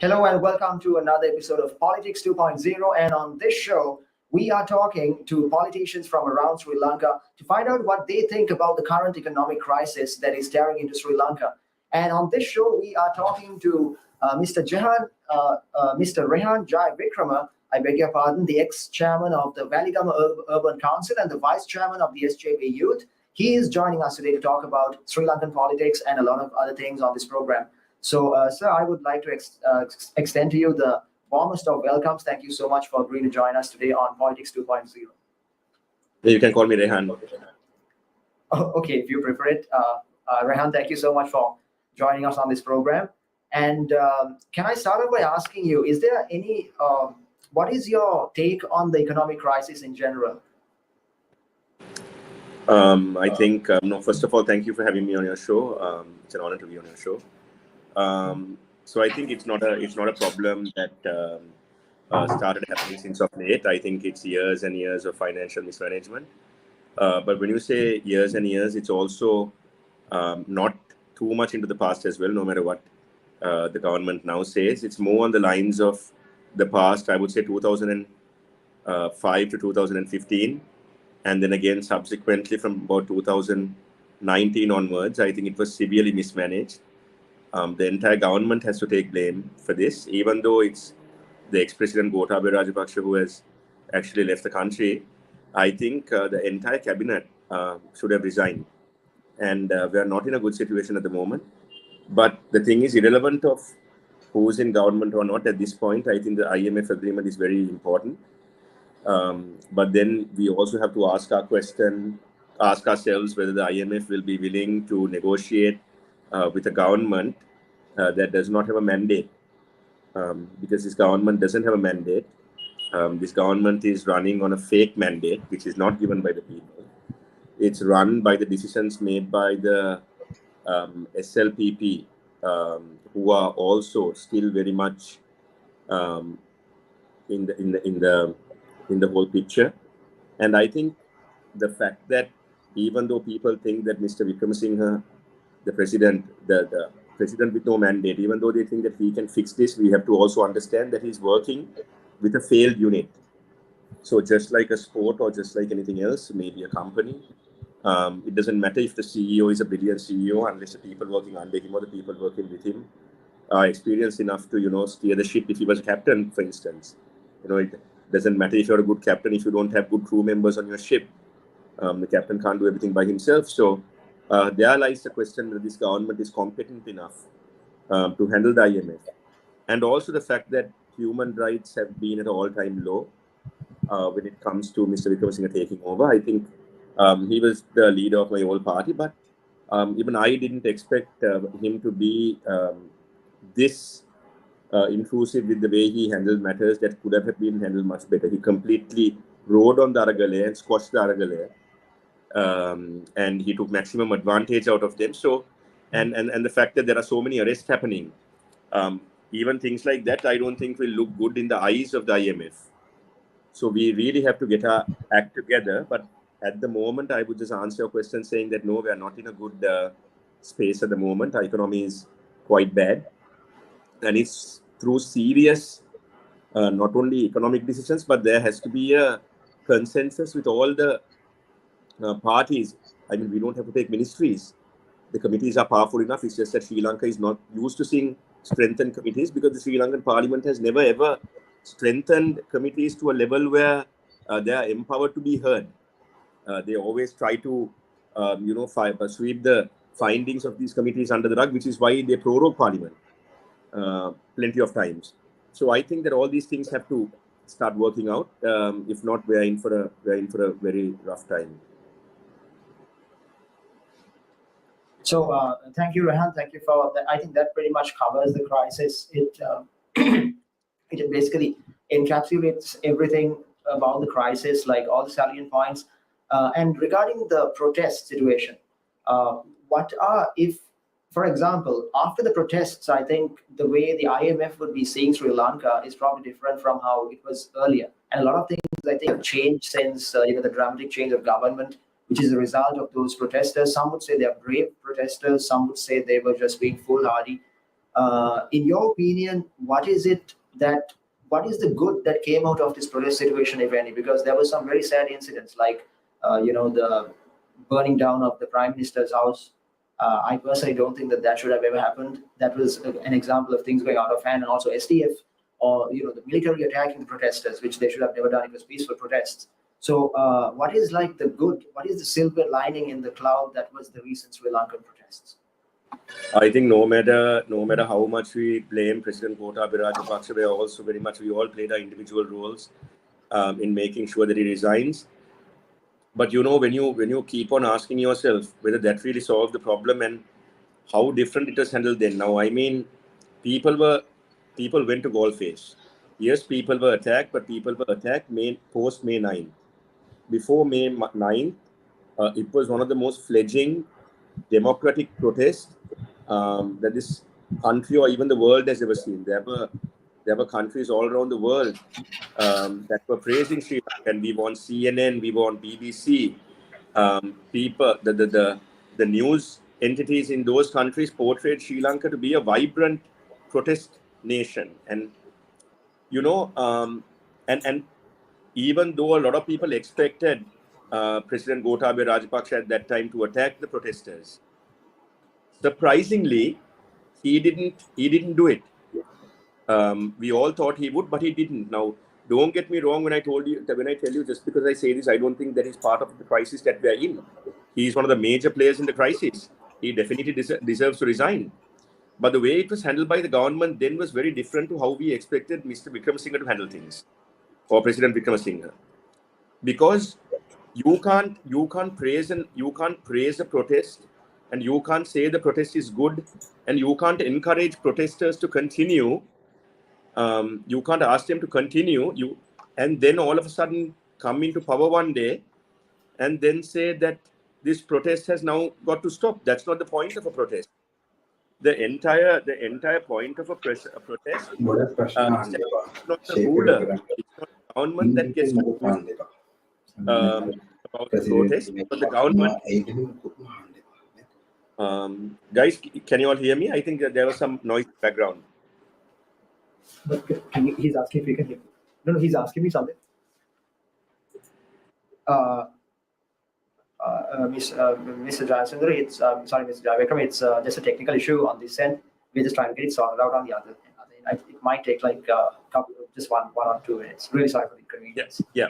Hello and welcome to another episode of Politics 2.0. And on this show, we are talking to politicians from around Sri Lanka to find out what they think about the current economic crisis that is staring into Sri Lanka. And on this show, we are talking to Mr. Rehan Jayawickreme, I beg your pardon, the ex-chairman of the Valigama Urban Council and the vice-chairman of the SJP Youth. He is joining us today to talk about Sri Lankan politics and a lot of other things on this program. So, sir, I would like to extend to you the warmest of welcomes. Thank you so much for agreeing to join us today on Politics 2.0. You can call me Rehan. Oh, okay, if you prefer it. Rehan, thank you so much for joining us on this program. And can I start off by asking you, is there any, what is your take on the economic crisis in general? I think, no, first of all, thank you for having me on your show. It's an honor to be on your show. So I think it's not a problem that started happening since of late. I think it's years and years of financial mismanagement. But when you say years and years, it's also not too much into the past as well, no matter what the government now says. It's more on the lines of the past, I would say 2005 to 2015. And then again, subsequently from about 2019 onwards, I think it was severely mismanaged. The entire government has to take blame for this, even though it's the ex-president Gotabaya Rajapaksa who has actually left the country. I think the entire cabinet should have resigned. And we are not in a good situation at the moment. But the thing is, irrelevant of who's in government or not at this point, I think the IMF agreement is very important. But then we also have to ask ourselves whether the IMF will be willing to negotiate with a government that does not have a mandate, because this government doesn't have a mandate. This government is running on a fake mandate, which is not given by the people. It's run by the decisions made by the SLPP, who are also still very much in the whole picture. And I think the fact that even though people think that Mr. Wickremesinghe, the president with no mandate, even though they think that he can fix this, we have to also understand that he's working with a failed unit. So just like a sport or just like anything else, maybe a company, it doesn't matter if the CEO is a brilliant CEO unless the people working under him or the people working with him are experienced enough to, steer the ship. If he was a captain, for instance, it doesn't matter if you're a good captain if you don't have good crew members on your ship. The captain can't do everything by himself. So there lies the question whether this government is competent enough to handle the IMF. And also the fact that human rights have been at an all-time low when it comes to Mr. Wickremesinghe taking over. I think he was the leader of my old party, but even I didn't expect him to be this intrusive with the way he handled matters that could have been handled much better. He completely rode on the Aragale and squashed the Aragale. And he took maximum advantage out of them. So, and the fact that there are so many arrests happening, even things like that, I don't think will look good in the eyes of the IMF. So we really have to get our act together. But at the moment, I would just answer your question saying that no, we are not in a good space at the moment. Our economy is quite bad, and it's through serious, not only economic decisions, but there has to be a consensus with all the parties. I mean, we don't have to take ministries. The committees are powerful enough. It's just that Sri Lanka is not used to seeing strengthened committees because the Sri Lankan parliament has never ever strengthened committees to a level where they are empowered to be heard. They always try to, sweep the findings of these committees under the rug, which is why they prorogue parliament plenty of times. So I think that all these things have to start working out. If not, we're in for a very rough time. So thank you, Rehan. Thank you for that. I think that pretty much covers the crisis. It basically encapsulates everything about the crisis, like all the salient points. And regarding the protest situation, for example, after the protests, I think the way the IMF would be seeing Sri Lanka is probably different from how it was earlier. And a lot of things I think have changed since the dramatic change of government, which is a result of those protesters. Some would say they are brave protesters. Some would say they were just being foolhardy. In your opinion, what is the good that came out of this protest situation, if any? Because there were some very sad incidents, like the burning down of the prime minister's house. I personally don't think that should have ever happened. That was an example of things going out of hand, and also SDF, or the military attacking the protesters, which they should have never done. It was peaceful protests. So, what is like the good? What is the silver lining in the cloud that was the recent Sri Lankan protests? I think no matter how much we blame President Gotabaya Rajapaksa, we all played our individual roles in making sure that he resigns. But when you keep on asking yourself whether that really solved the problem and how different it was handled then. Now, I mean, people went to Golface. Yes, people were attacked, but people were attacked post May 9th. Before May 9th, it was one of the most fledgling democratic protests that this country or even the world has ever seen. There were countries all around the world that were praising Sri Lanka, and we were on CNN, we were on BBC. People, the news entities in those countries portrayed Sri Lanka to be a vibrant protest nation, and and even though a lot of people expected President Gotabaya Rajapaksa at that time to attack the protesters, surprisingly, he didn't do it. We all thought he would, but he didn't. Now, don't get me wrong when I tell you, just because I say this, I don't think that he's part of the crisis that we're in. He's one of the major players in the crisis. He definitely deserves to resign. But the way it was handled by the government then was very different to how we expected Mr. Wickremesinghe to handle things, or President Wickremesinghe, because you can't praise a protest, and you can't say the protest is good, and you can't encourage protesters to continue. You can't ask them to continue. And then all of a sudden come into power one day and then say that this protest has now got to stop. That's not the point of a protest. The entire point of a protest ගොඩක් ප්‍රශ්න is අහන්න that එපා. it's not the shape එක ruler, කරන්න. it's not the government that ඉන්දිකේ gets to මොකක් choose අහන්න එපා. um, about the president protest, මේ but the ප්‍රශ්න government. ඒකෙම මොකුත්ම අහන්න එපා. Guys, can you all hear me? I think that there was some noise in the background. But he's asking if you can hear me. No, he's asking me something. Mr. Jayasundar, sorry, Mr. Jayawickreme, it's just a technical issue on this end. We're just trying to get it sorted out on the other end. It might take like just one or 2 minutes. Really sorry for the inconvenience. Yeah.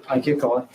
I keep calling.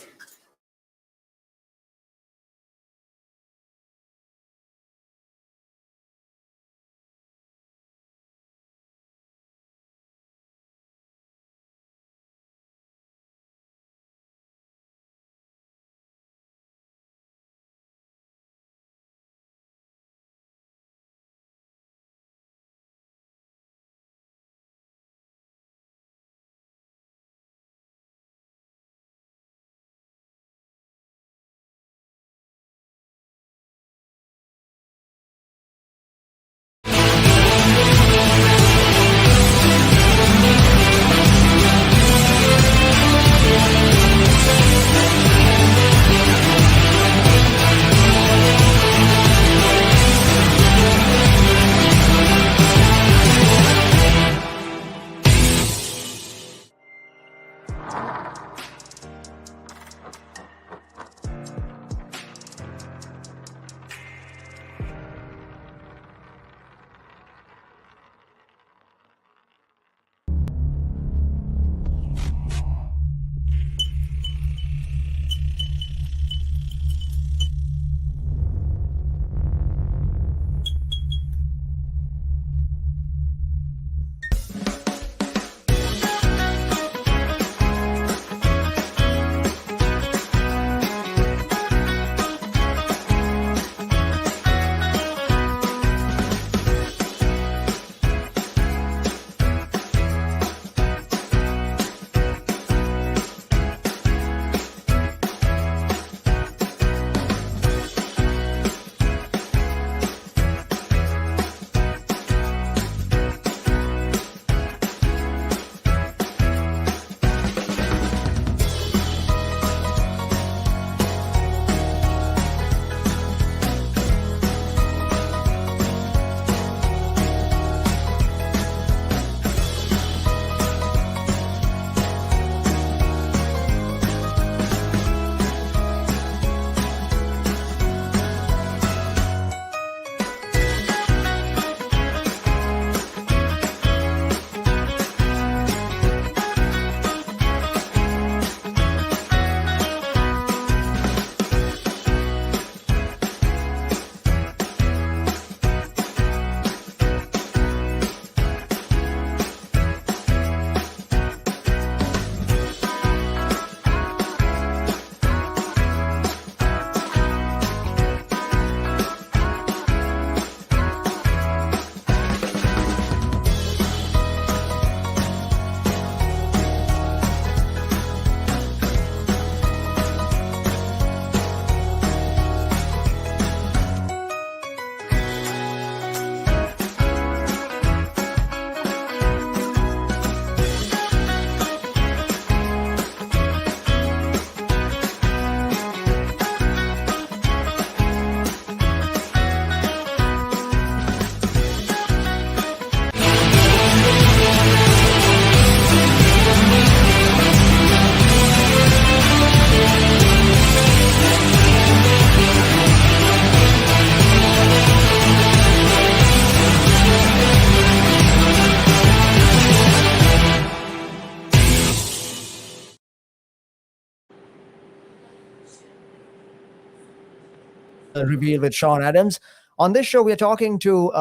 Reveal with Sean Adams. On this show, we are talking to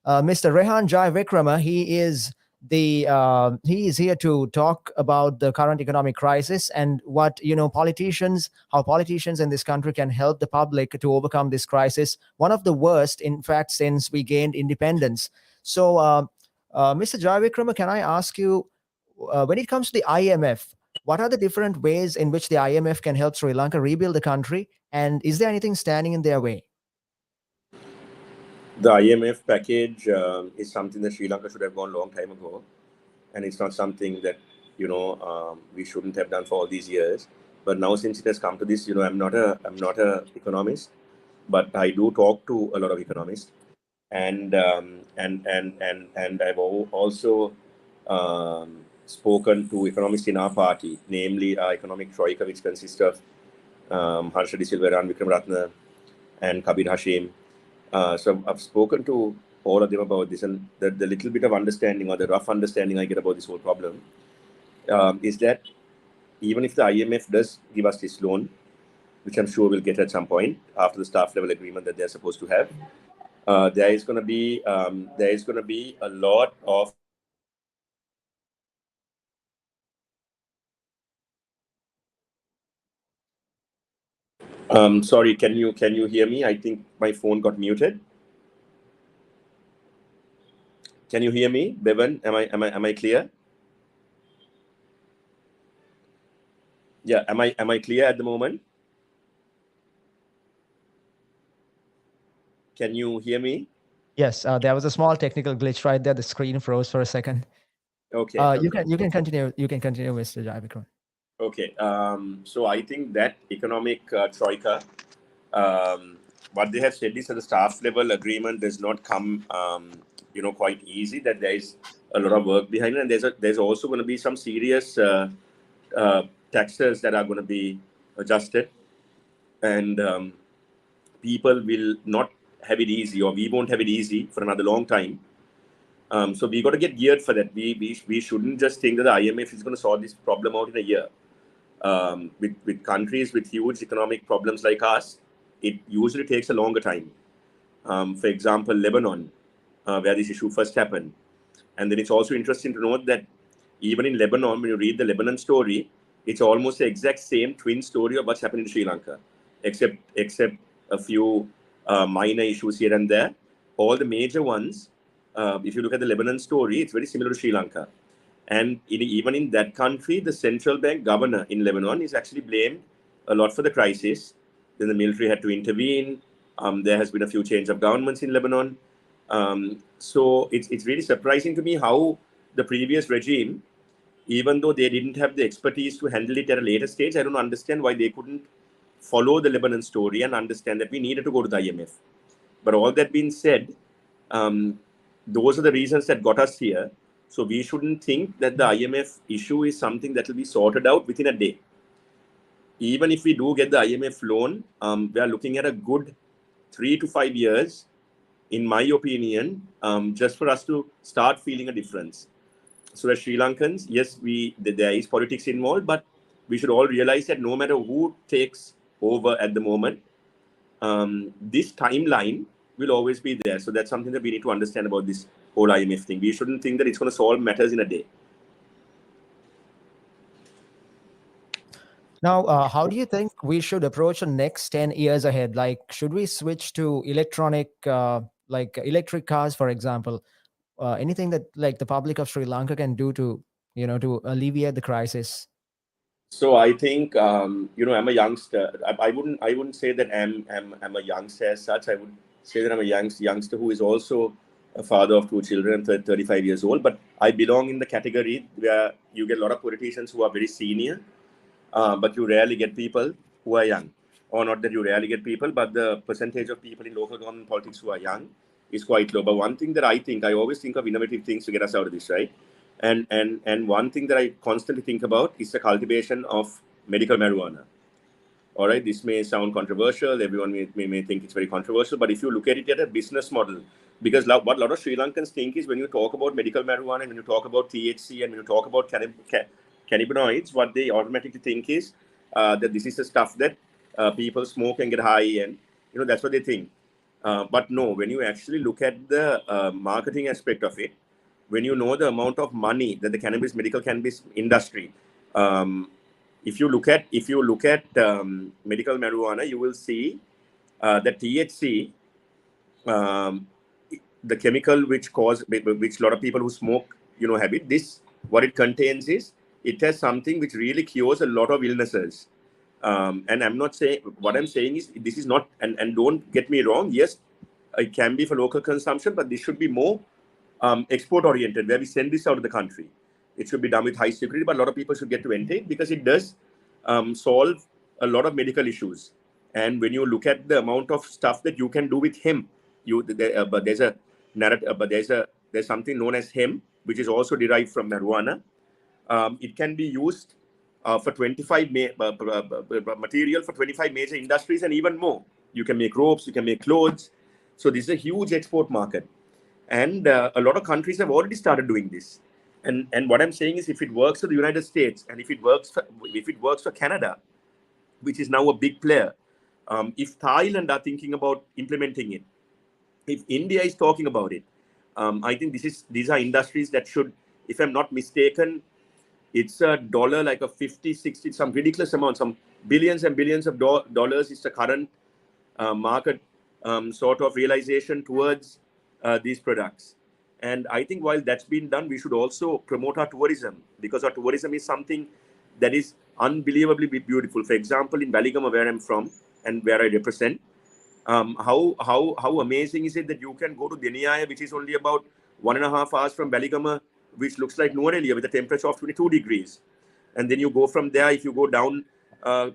Mr. Rehan Jayawickreme. He is here to talk about the current economic crisis and what how politicians in this country can help the public to overcome this crisis. One of the worst, in fact, since we gained independence. So, Mr. Jayawickreme, can I ask you, when it comes to the IMF, what are the different ways in which the IMF can help Sri Lanka rebuild the country? And is there anything standing in their way? The IMF package is something that Sri Lanka should have gone a long time ago, and it's not something that we shouldn't have done for all these years. But now, since it has come to this, I'm not a economist, but I do talk to a lot of economists, and I've also spoken to economists in our party, namely our economic troika, which consists of Harsha De Silva, Rehan Jayawickreme, and Kabir Hashim. So I've spoken to all of them about this, and the little bit of understanding or the rough understanding I get about this whole problem is that even if the IMF does give us this loan, which I'm sure we'll get at some point after the staff level agreement that they're supposed to have, there is going to be a lot of sorry, can you hear me? I think my phone got muted. Can you hear me, Bevan? Am I clear? Yeah, am I clear at the moment? Can you hear me? Yes, there was a small technical glitch right there. The screen froze for a second. Okay. You can continue. You can continue, Mr. Jayawickreme. Okay. So I think that economic troika, what they have said is that the staff level agreement does not come, quite easy. That there is a lot of work behind it, and there's also going to be some serious taxes that are going to be adjusted, and people will not have it easy, or we won't have it easy for another long time. So we got to get geared for that. We shouldn't just think that the IMF is going to solve this problem out in a year. With countries with huge economic problems like us, it usually takes a longer time. For example, Lebanon, where this issue first happened. And then it's also interesting to note that even in Lebanon, when you read the Lebanon story, it's almost the exact same twin story of what's happened in Sri Lanka, except a few minor issues here and there. All the major ones, if you look at the Lebanon story, it's very similar to Sri Lanka. And even in that country, the central bank governor in Lebanon is actually blamed a lot for the crisis. Then the military had to intervene. There has been a few change of governments in Lebanon. So it's really surprising to me how the previous regime, even though they didn't have the expertise to handle it at a later stage, I don't understand why they couldn't follow the Lebanon story and understand that we needed to go to the IMF. But all that being said, those are the reasons that got us here. So we shouldn't think that the IMF issue is something that will be sorted out within a day. Even if we do get the IMF loan, we are looking at a good 3 to 5 years, in my opinion, just for us to start feeling a difference. So as Sri Lankans, yes, there is politics involved, but we should all realize that no matter who takes over at the moment, this timeline will always be there. So that's something that we need to understand about this whole IMF thing. We shouldn't think that it's going to solve matters in a day. Now, how do you think we should approach the next 10 years ahead? Like, should we switch to electric cars, for example? Anything that like the public of Sri Lanka can do to alleviate the crisis? So I think I'm a youngster. I wouldn't say that I'm a youngster as such. I would say that I'm a youngster who is also a father of 2 children, 35 years old. But I belong in the category where you get a lot of politicians who are very senior, but you rarely get people who are young. Or not that you rarely get people, but the percentage of people in local government politics who are young is quite low. But one thing that I always think of innovative things to get us out of this, right? And one thing that I constantly think about is the cultivation of medical marijuana. All right, this may sound controversial. Everyone may think it's very controversial, but if you look at it at a business model, because what a lot of Sri Lankans think is when you talk about medical marijuana and when you talk about THC and when you talk about cannabinoids, what they automatically think is that this is the stuff that people smoke and get high That's what they think. But no, when you actually look at the marketing aspect of it, when you know the amount of money that the medical cannabis industry, if you look at medical marijuana, you will see that THC, the chemical which a lot of people who smoke have it. This, what it contains is, it has something which really cures a lot of illnesses. And I'm not saying, what I'm saying is, this is not, and don't get me wrong, yes, it can be for local consumption, but this should be more export oriented, where we send this out of the country. It should be done with high security, but a lot of people should get to enter it, because it does solve a lot of medical issues. And when you look at the amount of stuff that you can do with hemp, but there's a narrative, but there's something known as hemp, which is also derived from marijuana. It can be used for 25 material for 25 major industries and even more. You can make ropes, you can make clothes. So this is a huge export market, and a lot of countries have already started doing this. And what I'm saying is, if it works for the United States, and if it works for Canada, which is now a big player, if Thailand are thinking about implementing it, if India is talking about it, I think these are industries that should, if I'm not mistaken, it's a dollar, like a 50, 60, some ridiculous amount, some billions and billions of dollars is the current market sort of realization towards these products. And I think while that's been done, we should also promote our tourism, because our tourism is something that is unbelievably beautiful. For example, in Baligama, where I'm from and where I represent, how amazing is it that you can go to Deniyaya, which is only about 1.5 hours from Baligama, which looks like Nuwara with a temperature of 22 degrees. And then you go from there, if you go down to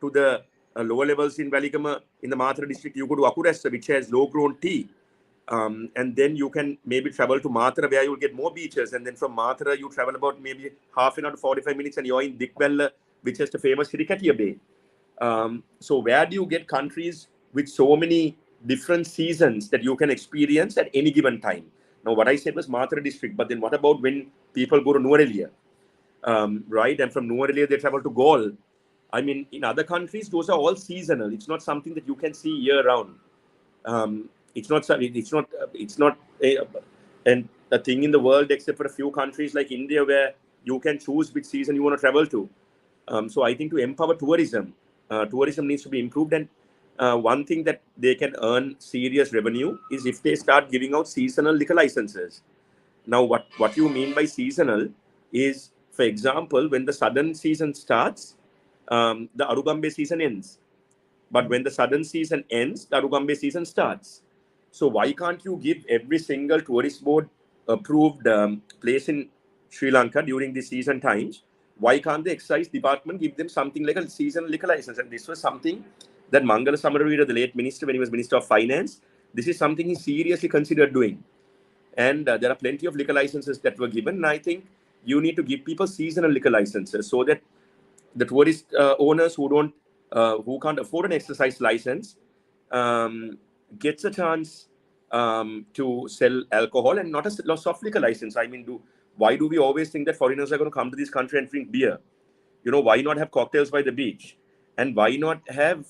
the lower levels in Baligama, in the Mathura district, you go to Akuressa, which has low-grown tea. And then you can maybe travel to Mathura, where you'll get more beaches. And then from Mathura, you travel about maybe half an hour to 45 minutes, and you're in Dikwella, which has the famous Hirikatiya Bay. So where do you get countries with so many different seasons that you can experience at any given time? Now, what I said was Mathura district, but then what about when people go to Nuwara, right? And from Nuwara, they travel to Gaul. I mean, in other countries, those are all seasonal. It's not something that you can see year round. It's not a thing in the world, except for a few countries like India, where you can choose which season you want to travel to. So I think to empower tourism, tourism needs to be improved. And one thing that they can earn serious revenue is if they start giving out seasonal liquor licenses. Now, what you mean by seasonal is, for example, when the southern season starts, the Arugambe season ends. But when the southern season ends, the Arugambe season starts. So why can't you give every single tourist board approved place in Sri Lanka during the season times? Why can't the excise department give them something like a seasonal liquor license? And this was something that Mangala Samaravira, the late minister, when he was Minister of Finance, this is something he seriously considered doing. And there are plenty of liquor licenses that were given. And I think you need to give people seasonal liquor licenses, so that the tourist owners who can't afford an exercise license gets a chance to sell alcohol, and not a soft liquor license. I mean, why do we always think that foreigners are going to come to this country and drink beer? Why not have cocktails by the beach? And why not have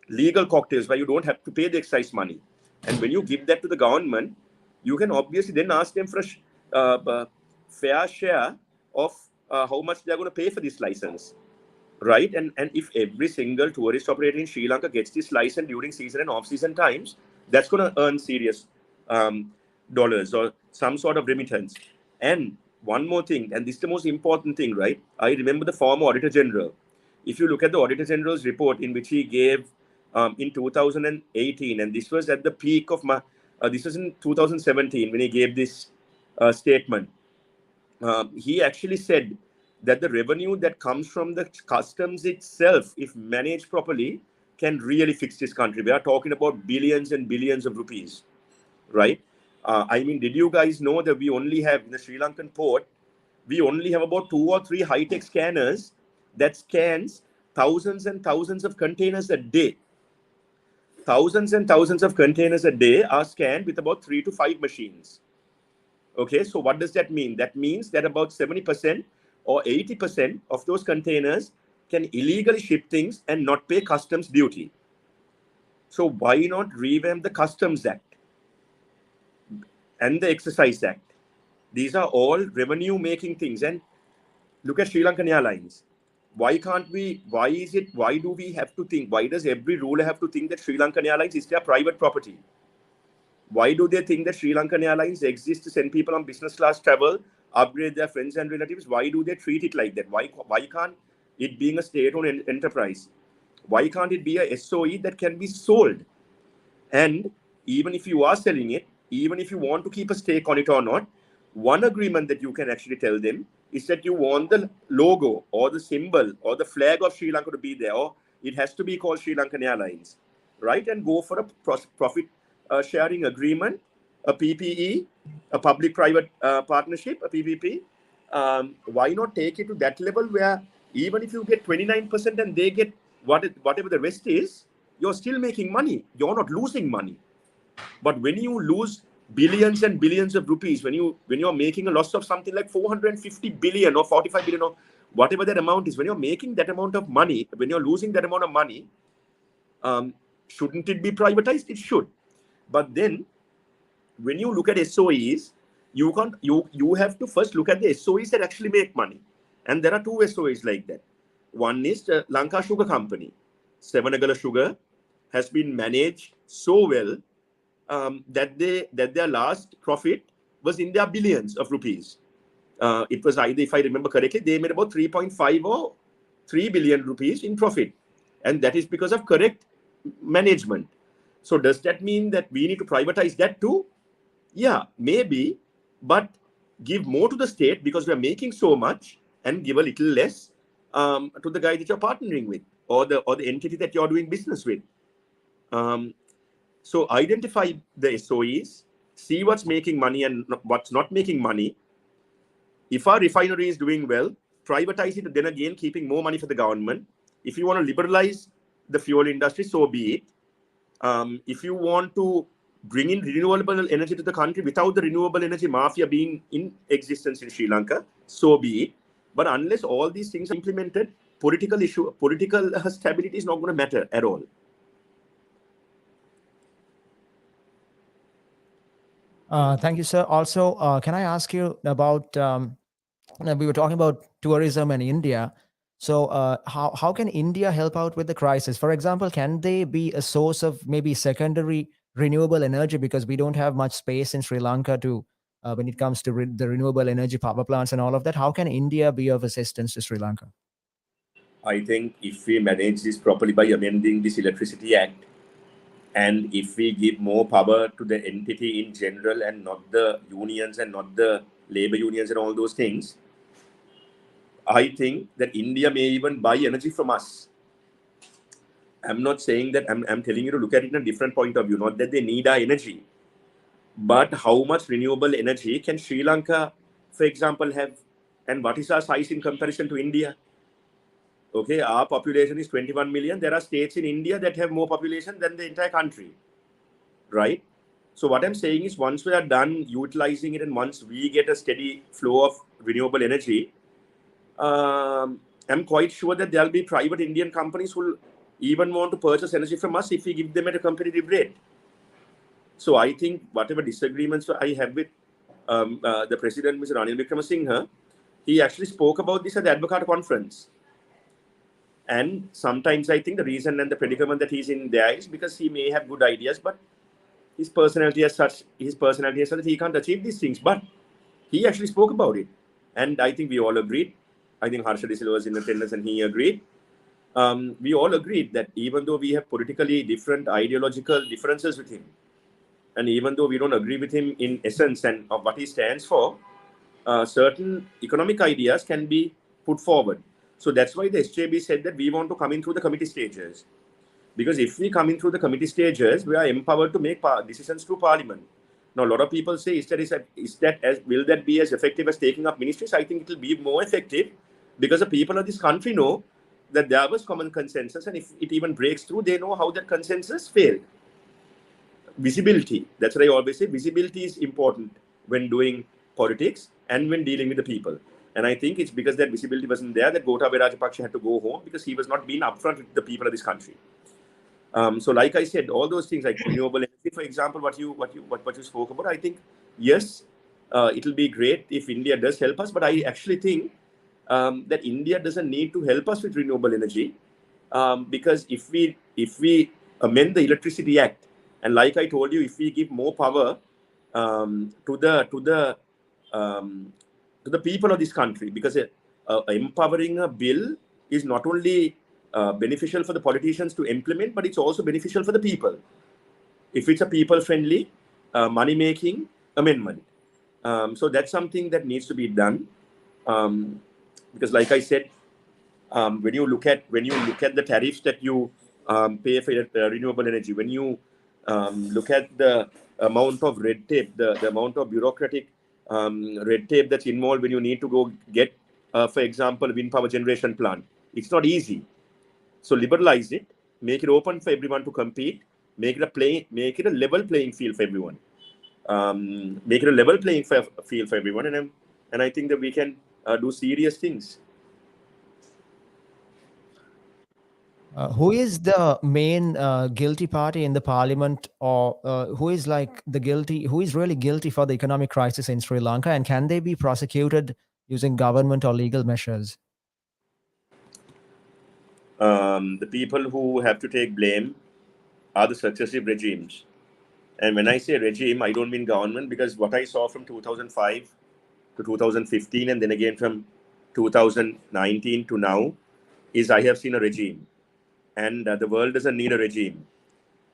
legal cocktails where you don't have to pay the excise money? And when you give that to the government, you can obviously then ask them for a fair share of how much they're going to pay for this license, right? And if every single tourist operator in Sri Lanka gets this license during season and off-season times, that's going to earn serious dollars or some sort of remittance. And one more thing, and this is the most important thing, right? I remember the former Auditor General. If you look at the Auditor General's report, in which he gave in 2018, and this was at the peak of this was in 2017 when he gave this statement. He actually said that the revenue that comes from the customs itself, if managed properly, can really fix this country. We are talking about billions and billions of rupees, right? I mean, did you guys know that we only have, in the Sri Lankan port, we only have about 2 or 3 high-tech scanners that scans thousands and thousands of containers a day. Thousands and thousands of containers a day are scanned with about 3 to 5 machines. Okay, so what does that mean? That means that about 70% or 80% of those containers can illegally ship things and not pay customs duty. So why not revamp the Customs Act and the Exercise Act? These are all revenue-making things. And look at Sri Lankan Airlines. Why can't we? Why do we have to think? Why does every ruler have to think that Sri Lankan Airlines is their private property? Why do they think that Sri Lankan Airlines exists to send people on business class travel, upgrade their friends and relatives? Why do they treat it like that? Why can't it being a state-owned enterprise? Why can't it be a SOE that can be sold? And even if you are selling it, even if you want to keep a stake on it or not, one agreement that you can actually tell them is that you want the logo or the symbol or the flag of Sri Lanka to be there, or it has to be called Sri Lankan Airlines, right? And go for a profit sharing agreement, a PPE, a public-private partnership, a PPP. Why not take it to that level where even if you get 29% and they get whatever the rest is, you're still making money. You're not losing money. But when you lose billions and billions of rupees, when you're making a loss of something like 450 billion or 45 billion or whatever that amount is, when you're making that amount of money, when you're losing that amount of money, shouldn't it be privatized? It should. But then when you look at SOEs, you have to first look at the SOEs that actually make money. And there are two SOEs like that. One is the Lanka Sugar Company. Sevanagala Sugar has been managed so well that their last profit was in their billions of rupees. It was either, if I remember correctly, they made about 3.5 or 3 billion rupees in profit. And that is because of correct management. So does that mean that we need to privatize that too? Yeah, maybe, but give more to the state because we are making so much, and give a little less to the guy that you're partnering with, or the entity that you're doing business with. So identify the SOEs, see what's making money and what's not making money. If our refinery is doing well, privatize it, then again keeping more money for the government. If you want to liberalize the fuel industry, so be it. If you want to bring in renewable energy to the country without the renewable energy mafia being in existence in Sri Lanka, so be it. But unless all these things are implemented, political stability is not going to matter at all. Thank you, sir. Also, can I ask you about, we were talking about tourism and India. So how can India help out with the crisis? For example, can they be a source of maybe secondary renewable energy, because we don't have much space in Sri Lanka to when it comes to the renewable energy power plants and all of that? How can India be of assistance to Sri Lanka? I think if we manage this properly by amending this Electricity Act, and if we give more power to the entity in general and not the unions and not the labor unions and all those things, I think that India may even buy energy from us. I'm not saying that, I'm telling you to look at it in a different point of view, not that they need our energy, but how much renewable energy can Sri Lanka, for example, have, and what is our size in comparison to India? Okay, our population is 21 million. There are states in India that have more population than the entire country, right? So what I'm saying is, once we are done utilizing it and once we get a steady flow of renewable energy, I'm quite sure that there'll be private Indian companies who will even want to purchase energy from us if we give them at a competitive rate. So I think whatever disagreements I have with the president, Mr. Ranil Wickremesinghe, he actually spoke about this at the Advocate Conference. And sometimes I think the reason and the predicament that he's in there is because he may have good ideas, but his personality as such that he can't achieve these things. But he actually spoke about it. And I think we all agreed. I think Harsha De Silva was in attendance and he agreed. We all agreed that even though we have politically different ideological differences with him, and even though we don't agree with him in essence and of what he stands for, certain economic ideas can be put forward. So that's why the SJB said that we want to come in through the committee stages. Because if we come in through the committee stages, we are empowered to make decisions through Parliament. Now, a lot of people say, will that be as effective as taking up ministries? I think it will be more effective because the people of this country know that there was common consensus, and if it even breaks through, they know how that consensus failed. Visibility. That's what I always say. Visibility is important when doing politics and when dealing with the people. And I think it's because that visibility wasn't there that Gotabaya Rajapaksa had to go home, because he was not being upfront with the people of this country. So, like I said, all those things like renewable energy, for example, what you spoke about, I think yes, it'll be great if India does help us. But I actually think that India doesn't need to help us with renewable energy, because if we amend the Electricity Act, and like I told you, if we give more power to the people of this country, because empowering a bill is not only beneficial for the politicians to implement, but it's also beneficial for the people. If it's a people-friendly, money-making amendment, so that's something that needs to be done. Because, like I said, when you look at the tariffs that you pay for renewable energy, when you look at the amount of red tape, the amount of bureaucratic red tape that's involved when you need to go get, for example, wind power generation plant, it's not easy. So liberalize it, make it open for everyone to compete, make it a level playing field for everyone. Make it a level playing field for everyone, and I think that we can do serious things. Who is the main guilty party in the parliament, or who is really guilty for the economic crisis in Sri Lanka, and can they be prosecuted using government or legal measures? The people who have to take blame are the successive regimes. And when I say regime, I don't mean government, because what I saw from 2005 to 2015, and then again from 2019 to now, is I have seen a regime. And the world doesn't need a regime,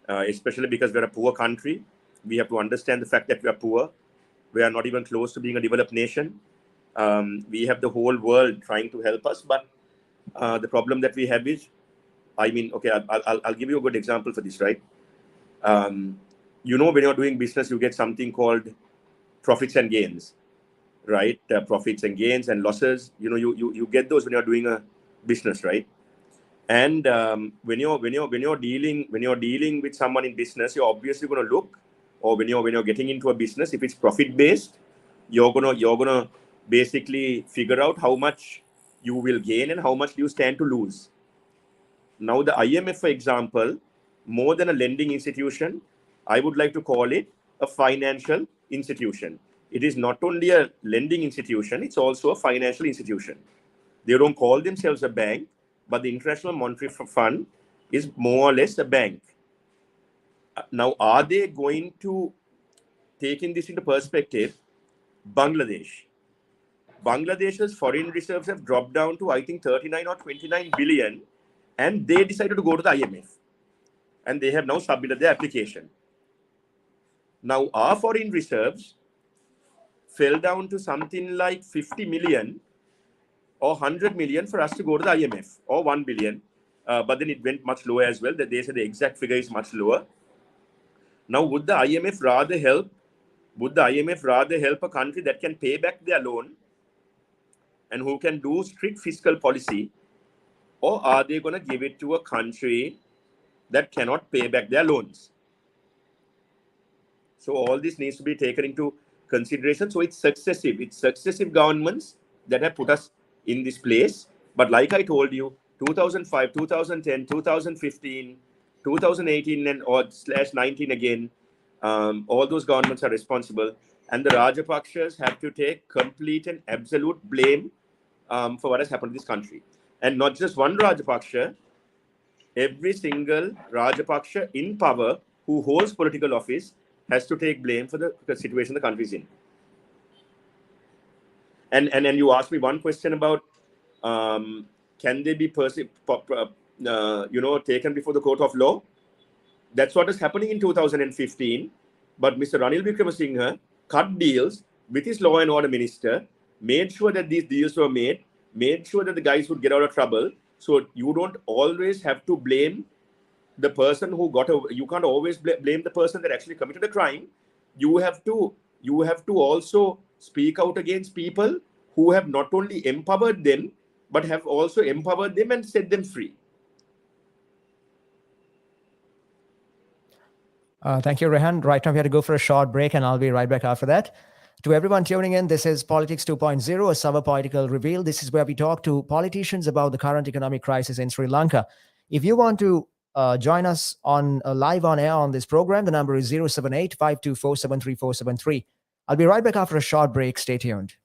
especially because we're a poor country. We have to understand the fact that we are poor. We are not even close to being a developed nation. We have the whole world trying to help us, but the problem that we have is, I mean, okay, I'll give you a good example for this, right? When you're doing business, you get something called profits and gains, right? Profits and gains and losses. You get those when you're doing a business, right? And when you're dealing with someone in business, you're obviously going to look, or when you're getting into a business, if it's profit based, you're gonna basically figure out how much you will gain and how much you stand to lose. Now, the IMF, for example, more than a lending institution, I would like to call it a financial institution. It is not only a lending institution, it's also a financial institution. They don't call themselves a bank, but the International Monetary Fund is more or less a bank. Now, are they going to, taking this into perspective, Bangladesh's foreign reserves have dropped down to, I think, 39 or 29 billion, and they decided to go to the IMF, and they have now submitted their application. Now, our foreign reserves fell down to something like 50 million or 100 million for us to go to the IMF, or 1 billion. But then it went much lower as well. That they said the exact figure is much lower. Now, would the IMF rather help a country that can pay back their loan and who can do strict fiscal policy, or are they going to give it to a country that cannot pay back their loans? So all this needs to be taken into consideration. So it's successive governments that have put us in this place. But like I told you, 2005, 2010, 2015, 2018, and or /19 again, all those governments are responsible. And the Rajapakshas have to take complete and absolute blame for what has happened to this country. And not just one Rajapaksha, every single Rajapaksha in power who holds political office has to take blame for the situation the country is in. And you asked me one question about can they be taken before the court of law? That's what is happening in 2015. But Mr. Ranil Wickremesinghe cut deals with his law and order minister, made sure that these deals were made sure that the guys would get out of trouble. So you don't always have to blame the person who you can't always blame the person that actually committed a crime. You have to also speak out against people who have not only empowered them, but have also empowered them and set them free. Thank you, Rehan. Right now, we have to go for a short break, and I'll be right back after that. To everyone tuning in, this is Politics 2.0, a Summer Political Reveal. This is where we talk to politicians about the current economic crisis in Sri Lanka. If you want to join us on live on air on this program. The number is 078-524-73473. I'll be right back after a short break. Stay tuned.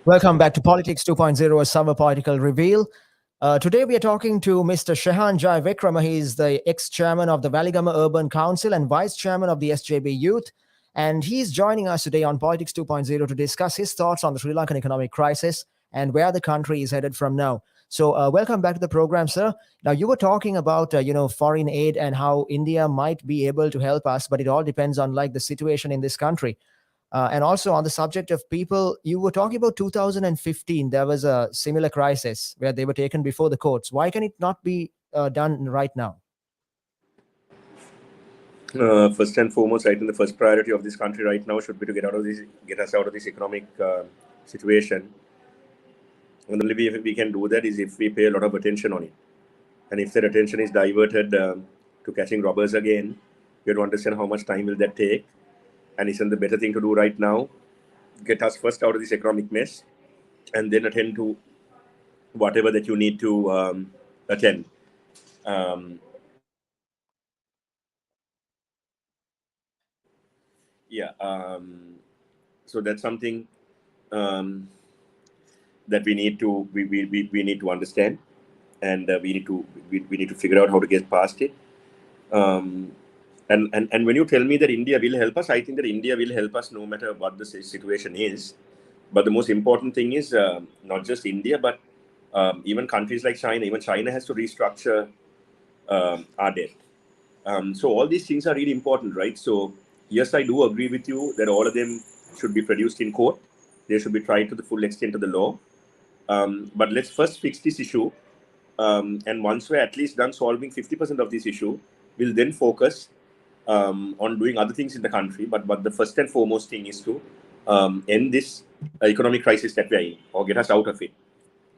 Welcome back to Politics 2.0, a summer political reveal. Today we are talking to Mr. Rehan Jayawickreme. He is the ex-chairman of the Valigama Urban Council and vice-chairman of the SJB Youth. And he's joining us today on Politics 2.0 to discuss his thoughts on the Sri Lankan economic crisis and where the country is headed from now. So welcome back to the program, sir. Now, you were talking about, foreign aid and how India might be able to help us, but it all depends on the situation in this country. And also on the subject of people, you were talking about 2015. There was a similar crisis where they were taken before the courts. Why can it not be done right now? First and foremost, I think the first priority of this country right now should be to get us out of this economic situation. And the only way we can do that is if we pay a lot of attention on it. And if that attention is diverted to catching robbers again, you have to understand how much time will that take. And isn't the better thing to do right now? Get us first out of this economic mess and then attend to whatever that you need to attend. So that's something that we need to understand, and we need to figure out how to get past it. And when you tell me that India will help us, I think that India will help us no matter what the situation is. But the most important thing is not just India, but even countries like China. Even China has to restructure our debt. So all these things are really important, right? So yes, I do agree with you that all of them should be produced in court. They should be tried to the full extent of the law. But let's first fix this issue. And once we're at least done solving 50% of this issue, we'll then focus on doing other things in the country. But the first and foremost thing is to end this economic crisis that we're in, or get us out of it,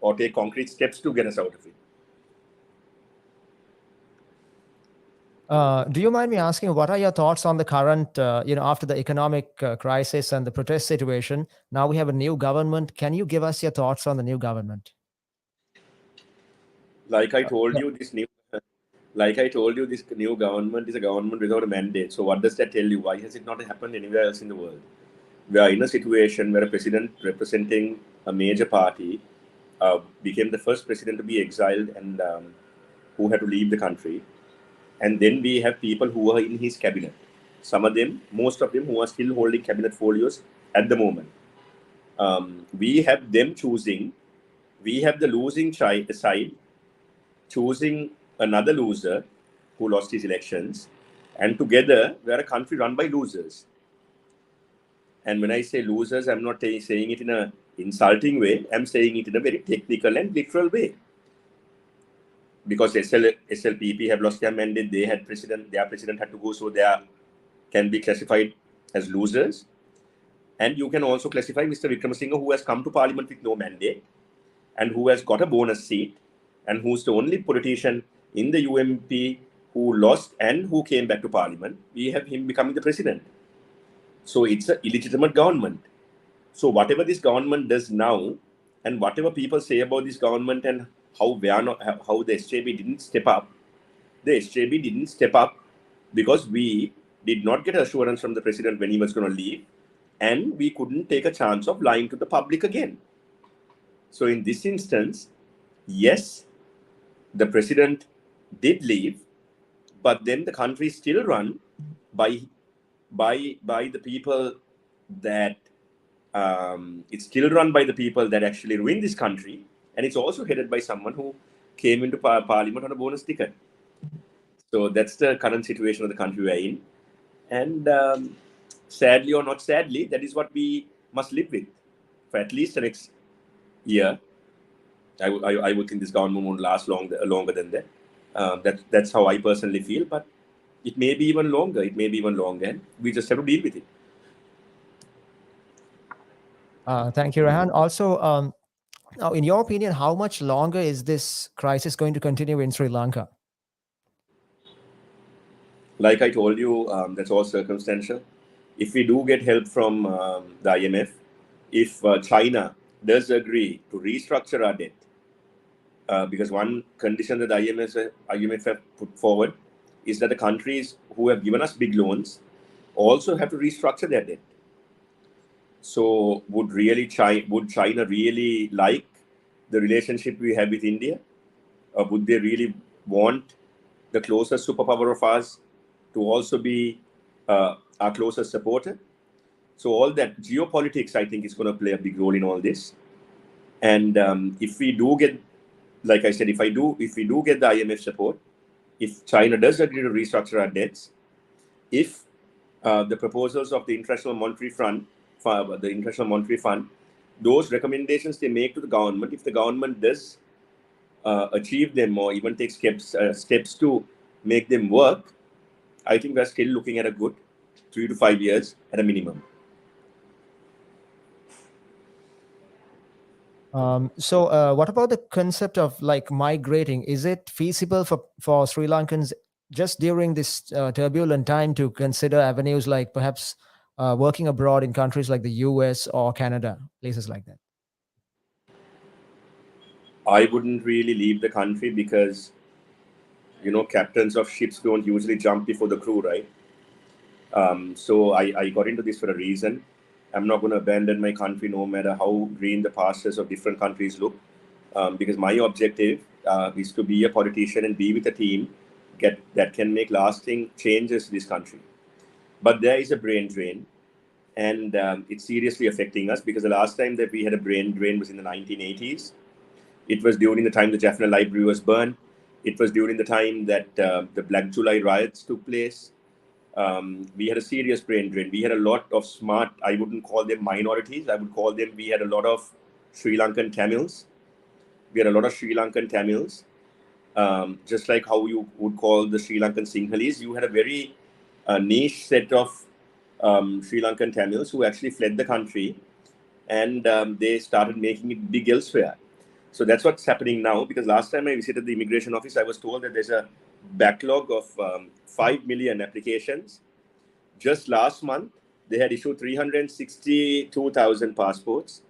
or take concrete steps to get us out of it. Do you mind me asking, what are your thoughts on the current, after the economic crisis and the protest situation? Now we have a new government. Can you give us your thoughts on the new government? Like I told Yeah. you, this new government is a government without a mandate. So what does that tell you? Why has it not happened anywhere else in the world? We are in a situation where a president representing a major party became the first president to be exiled and who had to leave the country. And then we have people who are in his cabinet. Some of them, most of them, who are still holding cabinet folios at the moment. We have them choosing. We have the losing side choosing another loser who lost his elections, and together we are a country run by losers. And when I say losers, I'm not saying it in an insulting way. I'm saying it in a very technical and literal way. Because SLPP have lost their mandate, their president had to go, so they can be classified as losers. And you can also classify Mr. Wickremesinghe, who has come to parliament with no mandate and who has got a bonus seat and who's the only politician in the UMP who lost and who came back to parliament. We have him becoming the president. So it's an illegitimate government. So whatever this government does now, and whatever people say about this government and how the SJB didn't step up, the SJB didn't step up because we did not get assurance from the president when he was going to leave, and we couldn't take a chance of lying to the public again. So in this instance, yes, the president did leave, but then the country is still run by the people that it's still run by the people that actually ruined this country, and it's also headed by someone who came into parliament on a bonus ticket. So that's the current situation of the country we're in, and sadly or not sadly, that is what we must live with for at least the next year. I would think this government won't last longer than that. That's how I personally feel, but it may be even longer. And we just have to deal with it. Thank you, Rehan. Also, now, in your opinion, how much longer is this crisis going to continue in Sri Lanka? Like I told you, that's all circumstantial. If we do get help from the IMF, if China does agree to restructure our debt, because one condition that the IMF have put forward is that the countries who have given us big loans also have to restructure their debt. So would China really like the relationship we have with India? Or would they really want the closest superpower of ours to also be our closest supporter? So all that geopolitics, I think, is going to play a big role in all this. And if we do get, like I said, if we do get the IMF support, if China does agree to restructure our debts, if the proposals of the International Monetary Fund, those recommendations they make to the government, if the government does achieve them or even take steps to make them work, I think we're still looking at a good 3 to 5 years at a minimum. So what about the concept of like migrating? Is it feasible for Sri Lankans just during this turbulent time to consider avenues like perhaps working abroad in countries like the US or Canada, places like that? I wouldn't really leave the country because, captains of ships don't usually jump before the crew, right? So I got into this for a reason. I'm not going to abandon my country no matter how green the pastures of different countries look, because my objective is to be a politician and be with a team that can make lasting changes to this country. But there is a brain drain, and it's seriously affecting us, because the last time that we had a brain drain was in the 1980s. It was during the time the Jaffna Library was burned. It was during the time that the Black July riots took place. We had a serious brain drain. We had a lot of smart, I wouldn't call them minorities, I would call them, we had a lot of Sri Lankan Tamils. Just like how you would call the Sri Lankan Sinhalese, you had a very niche set of Sri Lankan Tamils who actually fled the country and they started making it big elsewhere. So that's what's happening now, because last time I visited the immigration office, I was told that there's a backlog of 5 million applications. Just last month, they had issued 362,000 passports.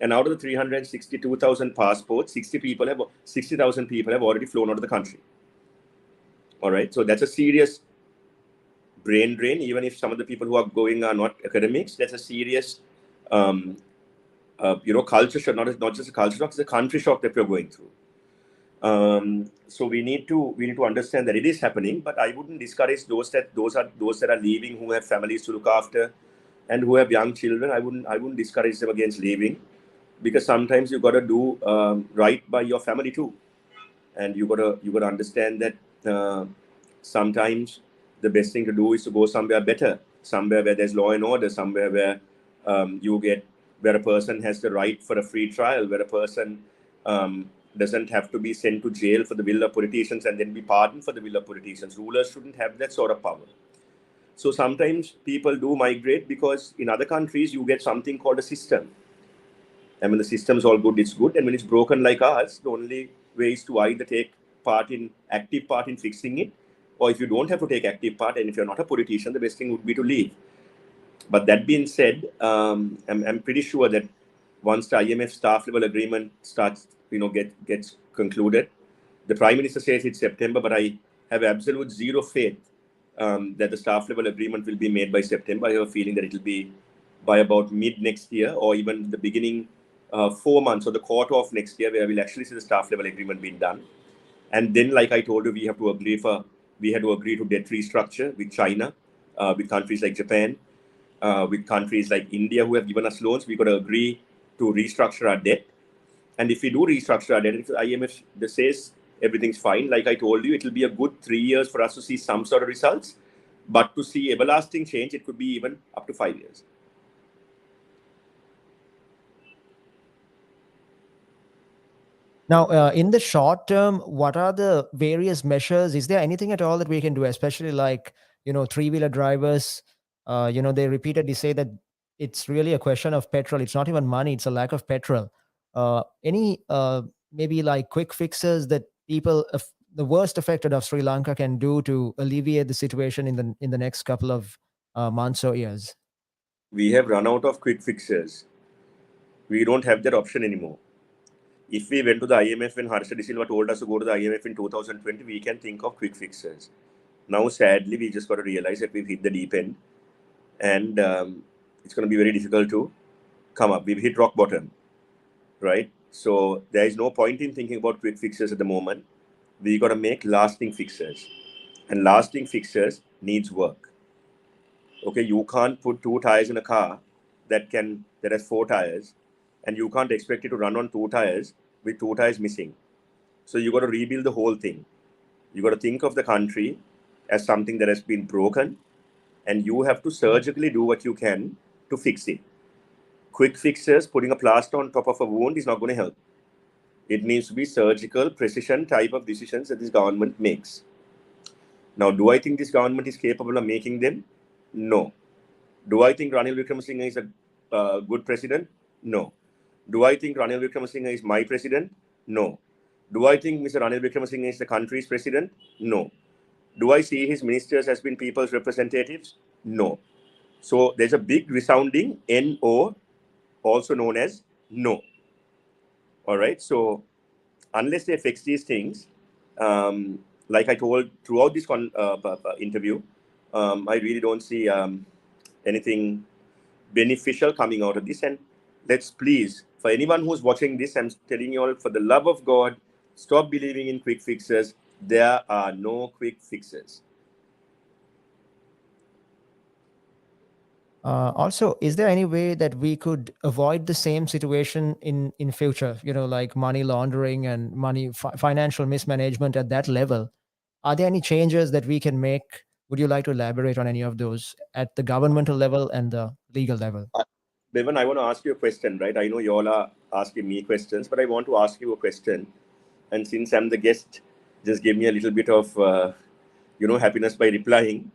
And out of the 362,000 passports, 60,000 people have already flown out of the country. All right. So that's a serious brain drain. Even if some of the people who are going are not academics, that's a serious, culture shock. Not just a culture shock; it's a country shock that we're going through. So we need to understand that it is happening, but I wouldn't discourage those that are leaving, who have families to look after and who have young children. I wouldn't discourage them against leaving, because sometimes you got to do right by your family too, and you got to understand that sometimes the best thing to do is to go somewhere better, somewhere where there's law and order, somewhere where where a person has the right for a free trial, where a person doesn't have to be sent to jail for the will of politicians and then be pardoned for the will of politicians. Rulers shouldn't have that sort of power. So sometimes people do migrate because in other countries you get something called a system. And when the system's all good, it's good. And when it's broken like ours, the only way is to either take active part in fixing it, or if you don't have to take active part, and if you're not a politician, the best thing would be to leave. But that being said, I'm pretty sure that once the IMF staff level agreement gets concluded, the Prime Minister says it's September, but I have absolute zero faith that the staff level agreement will be made by September. I have a feeling that it will be by about mid next year, or even the beginning 4 months or the quarter of next year, where we'll actually see the staff level agreement being done. And then, like I told you, we had to agree to debt restructure with China, with countries like Japan, with countries like India who have given us loans. We got to agree to restructure our debt. And if we do restructure our debt, if the IMF says everything's fine, like I told you, it will be a good 3 years for us to see some sort of results. But to see everlasting change, it could be even up to 5 years. Now, in the short term, what are the various measures? Is there anything at all that we can do, especially like, three-wheeler drivers? They repeatedly say that it's really a question of petrol. It's not even money. It's a lack of petrol. Any maybe like quick fixes that people, the worst affected of Sri Lanka, can do to alleviate the situation in the next couple of months or years? We have run out of quick fixes. We don't have that option anymore. If we went to the IMF when Harsha De Silva told us to go to the IMF in 2020, we can think of quick fixes. Now, sadly, we just got to realize that we've hit the deep end, and it's going to be very difficult to come up. We've hit rock bottom, right? So there is no point in thinking about quick fixes at the moment. We got to make lasting fixes, and lasting fixes needs work. Okay, you can't put 2 tires in a car that has 4 tires, and you can't expect it to run on 2 tires with 2 tires missing. So you got to rebuild the whole thing. You got to think of the country as something that has been broken, and you have to surgically do what you can to fix it. Quick fixes, putting a plaster on top of a wound, is not going to help. It needs to be surgical, precision type of decisions that this government makes. Now, do I think this government is capable of making them? No. Do I think Ranil Wickremesinghe is a good president? No. Do I think Ranil Wickremesinghe is my president? No. Do I think Mr. Ranil Wickremesinghe is the country's president? No. Do I see his ministers as being people's representatives? No. So there's a big resounding NO, also known as no. All right. So unless they fix these things, like I told throughout this interview, I really don't see anything beneficial coming out of this. And let's please, for anyone who's watching this, I'm telling you all, for the love of God, stop believing in quick fixes. There are no quick fixes. Also, is there any way that we could avoid the same situation in future? Like money laundering and financial mismanagement at that level. Are there any changes that we can make? Would you like to elaborate on any of those at the governmental level and the legal level? Bevan, I want to ask you a question, right? I know you all are asking me questions, but I want to ask you a question. And since I'm the guest, just give me a little bit of, happiness by replying.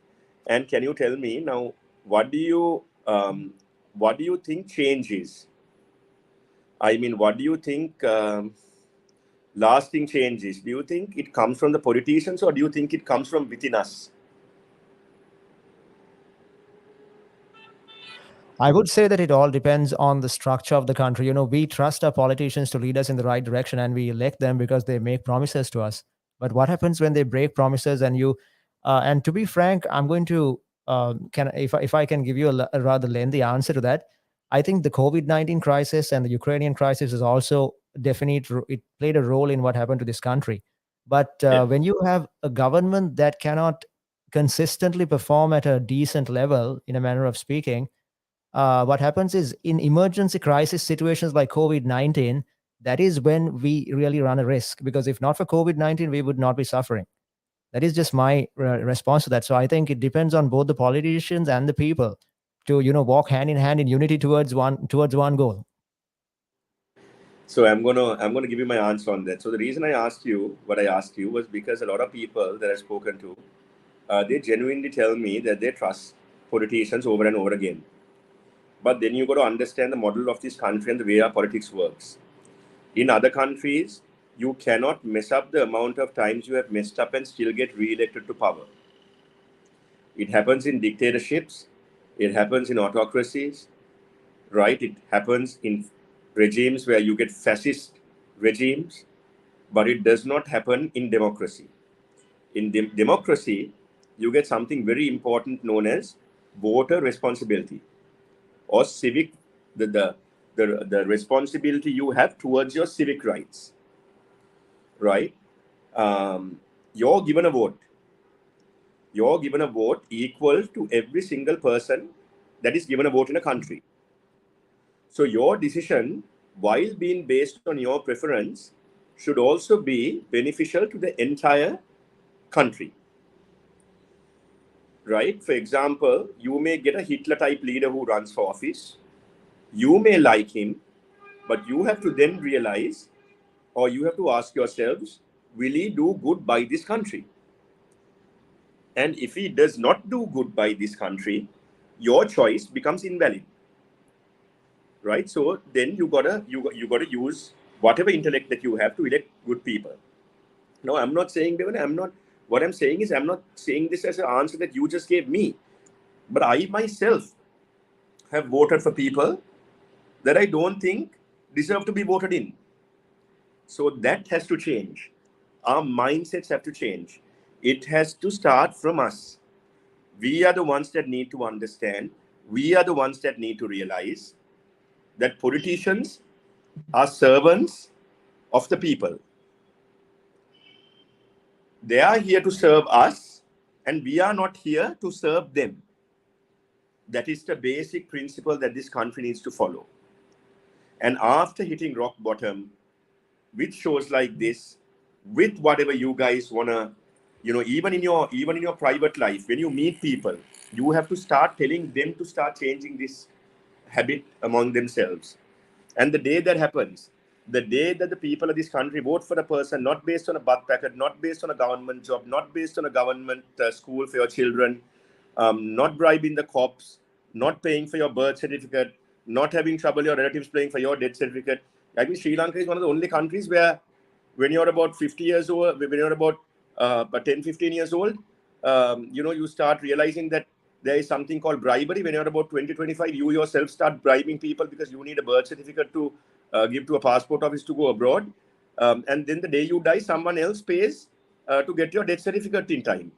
And can you tell me now, what do you think change is? I mean, what do you think lasting change is? Do you think it comes from the politicians, or do you think it comes from within us? I would say that it all depends on the structure of the country. We trust our politicians to lead us in the right direction, and we elect them because they make promises to us. But what happens when they break promises and to be frank, I'm going to, if I can give you a rather lengthy answer to that, I think the COVID-19 crisis and the Ukrainian crisis is also it played a role in what happened to this country. But Yeah. when you have a government that cannot consistently perform at a decent level, in a manner of speaking, what happens is in emergency crisis situations like COVID-19, that is when we really run a risk. Because if not for COVID-19, we would not be suffering. That is just my response to that. So I think it depends on both the politicians and the people to walk hand in hand in unity towards one goal. So I'm gonna give you my answer on that. So the reason I asked you what I asked you was because a lot of people that I've spoken to, they genuinely tell me that they trust politicians over and over again. But then you got to understand the model of this country and the way our politics works. In other countries, you cannot mess up the amount of times you have messed up and still get re-elected to power. It happens in dictatorships. It happens in autocracies, right? It happens in regimes where you get fascist regimes, but it does not happen in democracy. In democracy, you get something very important known as voter responsibility, or civic, the responsibility you have towards your civic rights, right? You're given a vote. You're given a vote equal to every single person that is given a vote in a country. So your decision, while being based on your preference, should also be beneficial to the entire country, right? For example, you may get a Hitler-type leader who runs for office. You may like him, but you have to then realize, or you have to ask yourselves, will he do good by this country? And if he does not do good by this country, your choice becomes invalid, right? So then you gotta use whatever intellect that you have to elect good people. No, I'm not saying, Devan, I'm not. What I'm saying is, I'm not saying this as an answer that you just gave me, but I myself have voted for people that I don't think deserve to be voted in. So that has to change. Our mindsets have to change. It has to start from us. We are the ones that need to understand. We are the ones that need to realize that politicians are servants of the people. They are here to serve us, and we are not here to serve them. That is the basic principle that this country needs to follow. And after hitting rock bottom, with shows like this, with whatever you guys wanna, even in your private life, when you meet people, you have to start telling them to start changing this habit among themselves. And the day that happens, the day that the people of this country vote for a person not based on a butt packet, not based on a government job, not based on a government school for your children, not bribing the cops, not paying for your birth certificate, not having trouble your relatives paying for your death certificate. I mean, Sri Lanka is one of the only countries where when you're about 50 years old, when you're about 10, 15 years old, you start realizing that there is something called bribery. When you're about 20, 25, you yourself start bribing people because you need a birth certificate to give to a passport office to go abroad. And then the day you die, someone else pays to get your death certificate in time,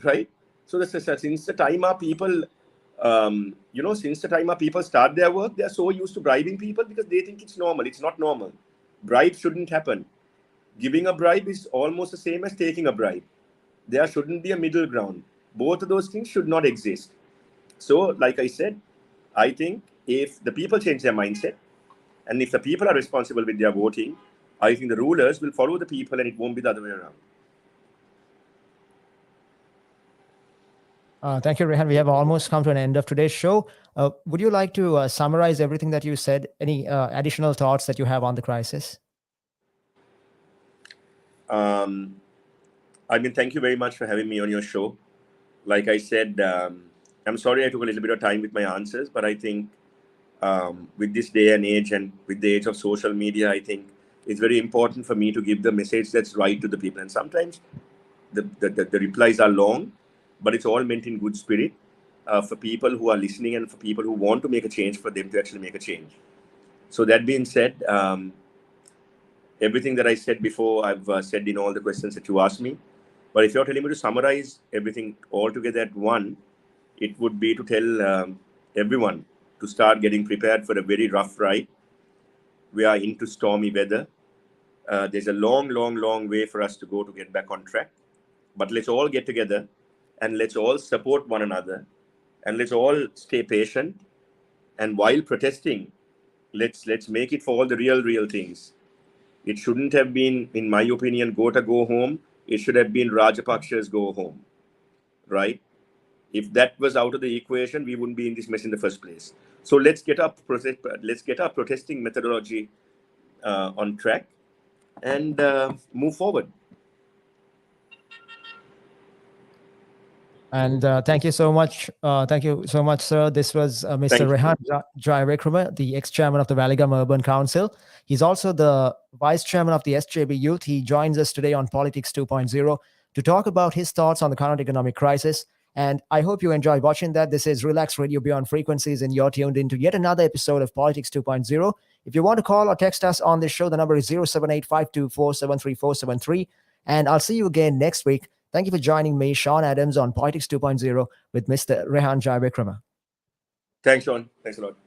right? So since the time our people, since the time our people start their work, they're so used to bribing people because they think it's normal. It's not normal. Bribe shouldn't happen. Giving a bribe is almost the same as taking a bribe. There shouldn't be a middle ground. Both of those things should not exist. So, like I said, I think if the people change their mindset, and if the people are responsible with their voting, I think the rulers will follow the people and it won't be the other way around. Thank you, Rehan. We have almost come to an end of today's show. Would you like to summarize everything that you said? Any additional thoughts that you have on the crisis? I mean, thank you very much for having me on your show. Like I said, I'm sorry I took a little bit of time with my answers, but I think with this day and age and with the age of social media, I think it's very important for me to give the message that's right to the people. And sometimes the replies are long, but it's all meant in good spirit for people who are listening and for people who want to make a change, for them to actually make a change. So that being said, everything that I said before, I've said in all the questions that you asked me. But if you're telling me to summarize everything all together at one, it would be to tell everyone to start getting prepared for a very rough ride. We are into stormy weather. There's a long, long, long way for us to go to get back on track. But let's all get together and let's all support one another and let's all stay patient. And while protesting, let's make it for all the real things. It shouldn't have been, in my opinion, go home. It should have been Rajapaksha's go home, right? If that was out of the equation, we wouldn't be in this mess in the first place. So let's get our protesting methodology on track and move forward. And thank you so much. Thank you so much, sir. This was Mr. Rehan Jayawickreme, the ex-chairman of the Valigam Urban Council. He's also the vice chairman of the SJB Youth. He joins us today on Politics 2.0 to talk about his thoughts on the current economic crisis. And I hope you enjoy watching that. This is Relax Radio Beyond Frequencies, and you're tuned into yet another episode of Politics 2.0. If you want to call or text us on this show, the number is 078-524-73473. And I'll see you again next week. Thank you for joining me, Sean Adams, on Politics 2.0 with Mr. Rehan Jayawickreme. Thanks, Sean. Thanks a lot.